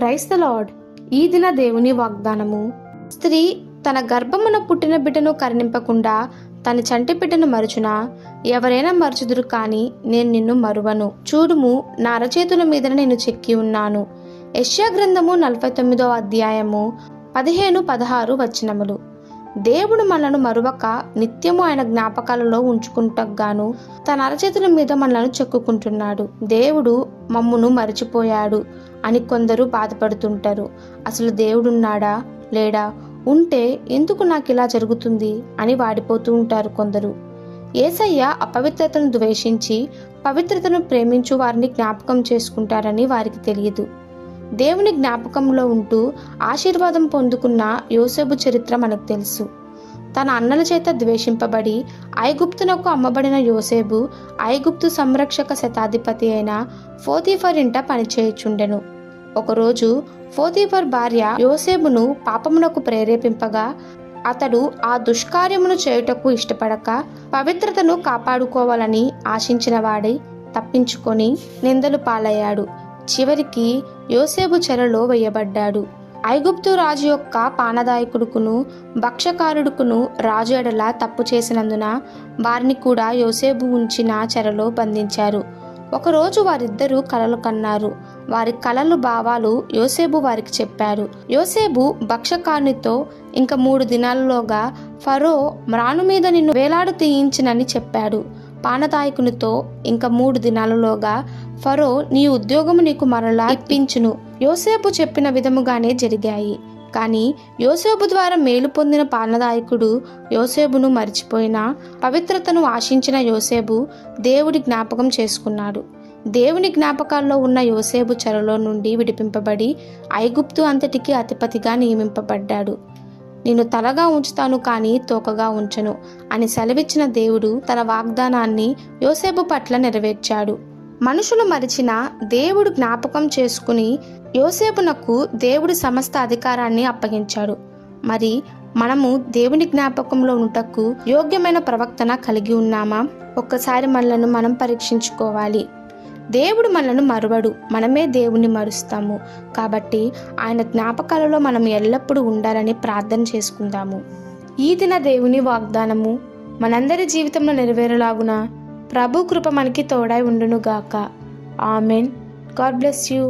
Praise the lord. ఈ దిన దేవుని వాగ్దానము. స్త్రీ తన గర్భమున పుట్టిన బిడ్డను కరుణింపకుండా తన చంటి బిడ్డను మరుచునా? ఎవరైనా మరుచుదురు కానీ నేను నిన్ను మరువను. చూడుము, నా అరచేతుల మీద నేను చెక్కి ఉన్నాను. యెషయా గ్రంథము 49వ అధ్యాయము 15-16 వచనములు. దేవుడు మనలను మరువక నిత్యము ఆయన జ్ఞాపకాలలో ఉంచుకుంటగాను తన అరచేతుల మీద మనలను చెక్కుకుంటున్నాడు. దేవుడు మమ్మును మరిచిపోయాడు అని కొందరు బాధపడుతుంటారు. అసలు దేవుడున్నాడా లేడా, ఉంటే ఎందుకు నాకు ఇలా జరుగుతుంది అని వాడిపోతూ ఉంటారు కొందరు. యేసయ్య అపవిత్రతను ద్వేషించి పవిత్రతను ప్రేమించు వారిని జ్ఞాపకం చేసుకుంటారని వారికి తెలియదు. దేవుని జ్ఞాపకంలో ఉంటూ ఆశీర్వాదం పొందుకున్న యోసేపు చరిత్ర మనకు తెలుసు. తన అన్నల చేత ద్వేషింపబడి ఐగుప్తునకు అమ్మబడిన యోసేపు ఐగుప్తు సంరక్షక శతాధిపతి అయిన పోతీఫర్ ఇంట పనిచేయుచుండెను. ఒకరోజు పోతీఫర్ భార్య యోసేపును పాపమునకు ప్రేరేపింపగా అతడు ఆ దుష్కార్యమును చేయుటకు ఇష్టపడక పవిత్రతను కాపాడుకోవాలని ఆశించిన వాడై తప్పించుకొని నిందలు పాలయ్యాడు. చివరికి యోసేపు చెరలో వేయబడ్డాడు. ఐగుప్తు రాజు యొక్క పానదాయకుడుకును భక్షకారుడుకును రాజు ఎడల తప్పు చేసినందున వారిని కూడా యోసేపు ఉంచిన చెరలో బంధించారు. ఒకరోజు వారిద్దరూ కలలు కన్నారు. వారి కలలు భావాలు యోసేపు వారికి చెప్పాడు. యోసేపు భక్షకారునితో ఇంక 3 దినాలలోగా ఫరో మ్రాను మీద నిన్ను వేలాడు తీయించినని చెప్పాడు. పానదాయకునితో ఇంక 3 దినాలలోగా ఫరో నీ ఉద్యోగము నీకు మరలా ఇప్పించును. యోసేపు చెప్పిన విధముగానే జరిగాయి. కానీ యోసేపు ద్వారా మేలు పొందిన పానదాయకుడు యోసేపును మరిచిపోయినా పవిత్రతను ఆశించిన యోసేపు దేవుడి జ్ఞాపకం చేసుకున్నాడు. దేవుని జ్ఞాపకాల్లో ఉన్న యోసేపు చెరలో నుండి విడిపింపబడి ఐగుప్తు అంతటికి అధిపతిగా నియమింపబడ్డాడు. నేను తలగా ఉంచుతాను కానీ తోకగా ఉంచను అని సెలవిచ్చిన దేవుడు తన వాగ్దానాన్ని యోసేపు పట్ల నెరవేర్చాడు. మనుషులు మరిచిన దేవుడు జ్ఞాపకం చేసుకుని యోసేపునకు దేవుడి సమస్త అధికారాన్ని అప్పగించాడు. మరి మనము దేవుని జ్ఞాపకంలో ఉంటకు యోగ్యమైన ప్రవర్తన కలిగి ఉన్నామా? ఒక్కసారి మనలను మనం పరీక్షించుకోవాలి. దేవుడు మనలను మరువడు, మనమే దేవుణ్ణి మరుస్తాము. కాబట్టి ఆయన జ్ఞాపకాలలో మనం ఎల్లప్పుడూ ఉండాలని ప్రార్థన చేసుకుందాము. ఈ దిన దేవుని వాగ్దానము మనందరి జీవితంలో నెరవేరులాగున ప్రభు కృప మనకి తోడై ఉండునుగాక. ఆమెన్. God bless you.